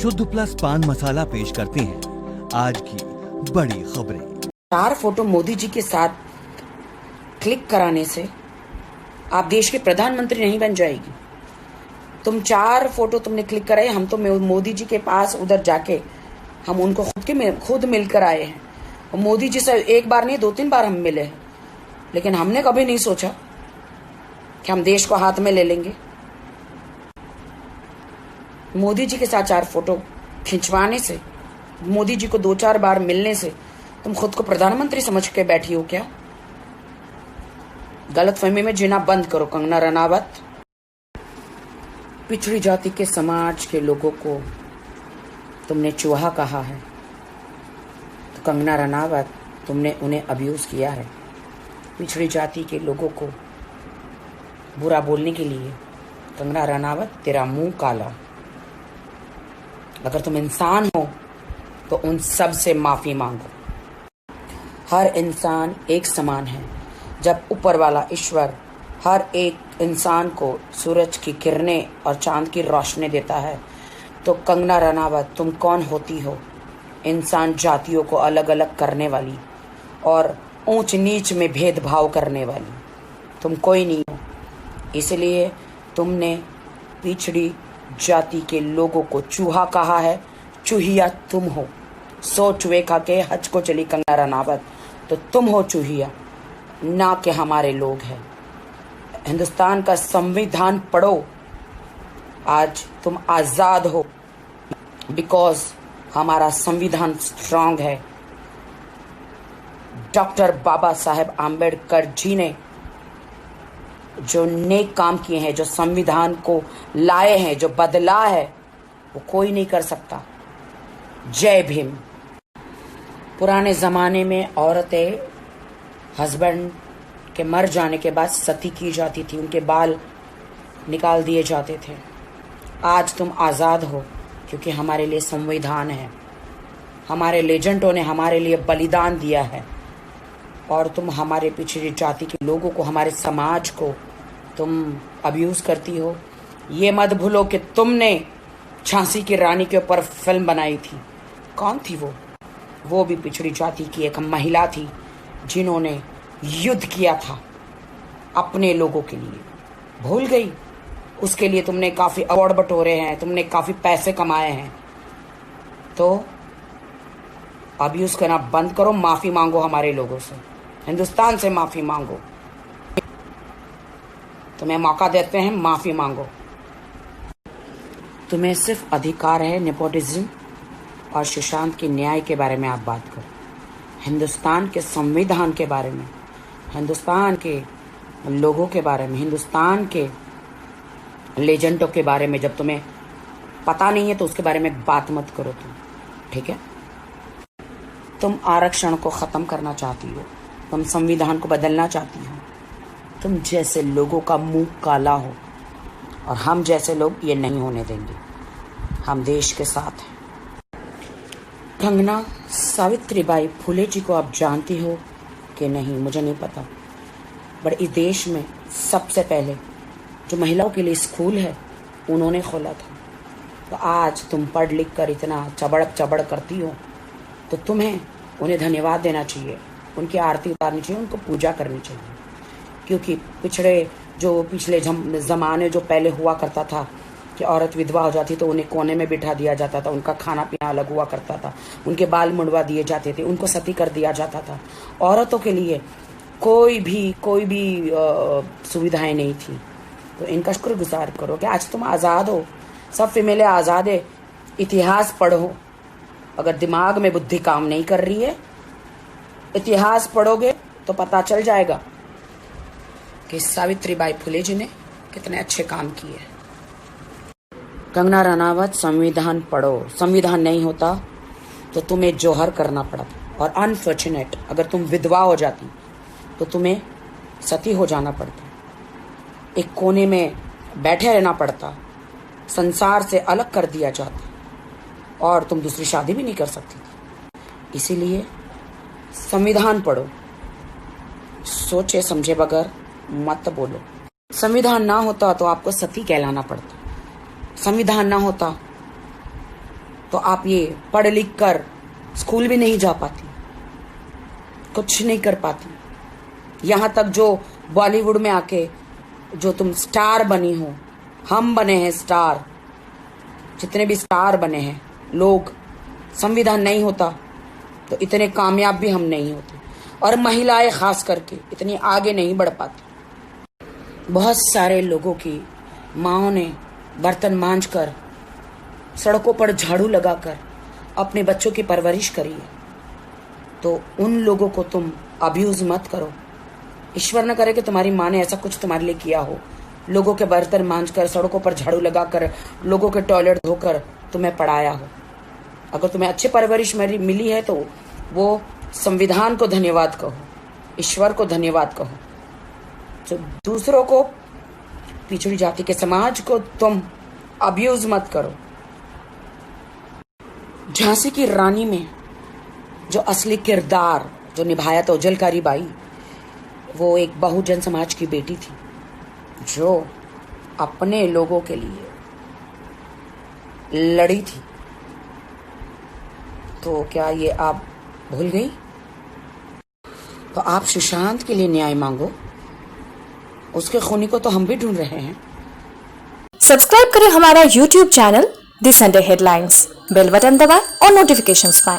शुद्ध प्लस पान मसाला पेश करते हैं आज की बड़ी खबरें। 4 फोटो मोदी जी के साथ क्लिक कराने से आप देश के प्रधानमंत्री नहीं बन जाएगी। तुम 4 फोटो तुमने क्लिक कराए, हम तो मोदी जी के पास उधर जाके हम उनको खुद मिलकर आए हैं। और मोदी जी से एक बार नहीं 2-3 बार हम मिले हैं, लेकिन हमने कभी नहीं सोचा कि हम देश को हाथ में ले लेंगे। मोदी जी के साथ 4 फोटो खिंचवाने से, मोदी जी को 2-4 बार मिलने से तुम खुद को प्रधानमंत्री समझ के बैठी हो क्या? गलतफहमी में जीना बंद करो कंगना रनावत। पिछड़ी जाति के समाज के लोगों को तुमने चूहा कहा है तो कंगना रनावत तुमने उन्हें अब्यूज किया है। पिछड़ी जाति के लोगों को बुरा बोलने के लिए कंगना रनावत तेरा मुंह काला। अगर तुम इंसान हो तो उन सब से माफी मांगो। हर इंसान एक समान है। जब ऊपर वाला ईश्वर हर एक इंसान को सूरज की किरणें और चांद की रोशनी देता है, तो कंगना रनावत तुम कौन होती हो? इंसान जातियों को अलग अलग करने वाली और ऊंच नीच में भेदभाव करने वाली तुम कोई नहीं हो। इसलिए तुमने पिछड़ी जाति के लोगों को चूहा कहा है। चूहिया तुम हो। 100 चूहे खा के हज को चली कंगना रनावत, तो तुम हो चूहिया, ना कि हमारे लोग हैं। हिंदुस्तान का संविधान पढ़ो। आज तुम आजाद हो बिकॉज हमारा संविधान स्ट्रांग है। डॉक्टर बाबा साहेब आम्बेडकर जी ने जो नेक काम किए हैं, जो संविधान को लाए हैं, जो बदला है, वो कोई नहीं कर सकता। जय भीम। पुराने ज़माने में औरतें हस्बैंड के मर जाने के बाद सती की जाती थी, उनके बाल निकाल दिए जाते थे। आज तुम आज़ाद हो क्योंकि हमारे लिए संविधान है। हमारे लेजेंडों ने हमारे लिए बलिदान दिया है और तुम हमारे पिछड़ी जाति के लोगों को, हमारे समाज को तुम अब्यूज़ करती हो। ये मत भूलो कि तुमने झांसी की रानी के ऊपर फिल्म बनाई थी। कौन थी वो? वो भी पिछड़ी जाति की एक महिला थी जिन्होंने युद्ध किया था अपने लोगों के लिए। भूल गई? उसके लिए तुमने काफ़ी अवार्ड बटोरे हैं, तुमने काफ़ी पैसे कमाए हैं। तो अब्यूज़ करना बंद करो, माफ़ी मांगो हमारे लोगों से, हिंदुस्तान से माफ़ी मांगो। तुम्हें मौका देते हैं, माफ़ी मांगो। तुम्हें सिर्फ अधिकार है नेपोटिज्म और सुशांत के न्याय के बारे में आप बात करो। हिंदुस्तान के संविधान के बारे में, हिंदुस्तान के लोगों के बारे में, हिंदुस्तान के लेजेंडों के बारे में जब तुम्हें पता नहीं है तो उसके बारे में बात मत करो तुम, ठीक है? तुम आरक्षण को ख़त्म करना चाहती हो, तुम संविधान को बदलना चाहती हो। तुम जैसे लोगों का मुंह काला हो और हम जैसे लोग ये नहीं होने देंगे। हम देश के साथ हैं। कंगना सावित्रीबाई फुले जी को आप जानती हो कि नहीं मुझे नहीं पता, बट इस देश में सबसे पहले जो महिलाओं के लिए स्कूल है उन्होंने खोला था। तो आज तुम पढ़ लिख कर इतना चबड़ करती हो तो तुम्हें उन्हें धन्यवाद देना चाहिए, उनकी आरती उतारनी चाहिए, उनको पूजा करनी चाहिए। क्योंकि पिछले ज़माने जो पहले हुआ करता था कि औरत विधवा हो जाती तो उन्हें कोने में बिठा दिया जाता था, उनका खाना पीना अलग हुआ करता था, उनके बाल मुंडवा दिए जाते थे, उनको सती कर दिया जाता था। औरतों के लिए कोई भी सुविधाएं नहीं थी। तो इनका शुक्रगुजार करो कि आज तुम आज़ाद हो। सब फीमेलें आज़ाद है। इतिहास पढ़ो। अगर दिमाग में बुद्धि काम नहीं कर रही है, इतिहास पढ़ोगे तो पता चल जाएगा कि सावित्रीबाई फुले जी ने कितने अच्छे काम किए। कंगना रनावत, संविधान पढ़ो। संविधान नहीं होता तो तुम्हें जोहर करना पड़ता, और अनफॉर्चुनेट अगर तुम विधवा हो जाती तो तुम्हें सती हो जाना पड़ता, एक कोने में बैठे रहना पड़ता, संसार से अलग कर दिया जाता और तुम दूसरी शादी भी नहीं कर सकती थी। इसीलिए संविधान पढ़ो, सोचे समझे बगैर मत बोलो। संविधान ना होता तो आपको सती कहलाना पड़ता। संविधान ना होता तो आप ये पढ़ लिख कर स्कूल भी नहीं जा पाती, कुछ नहीं कर पाती। यहाँ तक जो बॉलीवुड में आके जो तुम स्टार बनी हो, हम बने हैं स्टार, जितने भी स्टार बने हैं लोग, संविधान नहीं होता तो इतने कामयाब भी हम नहीं होते, और महिलाएं खास करके इतनी आगे नहीं बढ़ पाती। बहुत सारे लोगों की माँओं ने बर्तन मांजकर, सड़कों पर झाड़ू लगाकर अपने बच्चों की परवरिश करी है, तो उन लोगों को तुम अब्यूज मत करो। ईश्वर न करे कि तुम्हारी माँ ने ऐसा कुछ तुम्हारे लिए किया हो, लोगों के बर्तन मांजकर, सड़कों पर झाड़ू लगाकर, लोगों के टॉयलेट धोकर तुम्हें पढ़ाया हो। अगर तुम्हें अच्छी परवरिश मिली है तो वो संविधान को धन्यवाद कहो, ईश्वर को धन्यवाद कहो। तो दूसरों को, पिछड़ी जाति के समाज को तुम अब्यूज मत करो। झांसी की रानी में जो असली किरदार जो निभाया था उजलकारी बाई, वो एक बहुजन समाज की बेटी थी जो अपने लोगों के लिए लड़ी थी। तो क्या ये आप भूल गई? तो आप सुशांत के लिए न्याय मांगो, उसके खूनी को तो हम भी ढूंढ रहे हैं। सब्सक्राइब करें हमारा YouTube channel the Sunday headlines, bell button दबाएं और नोटिफिकेशंस पाएं।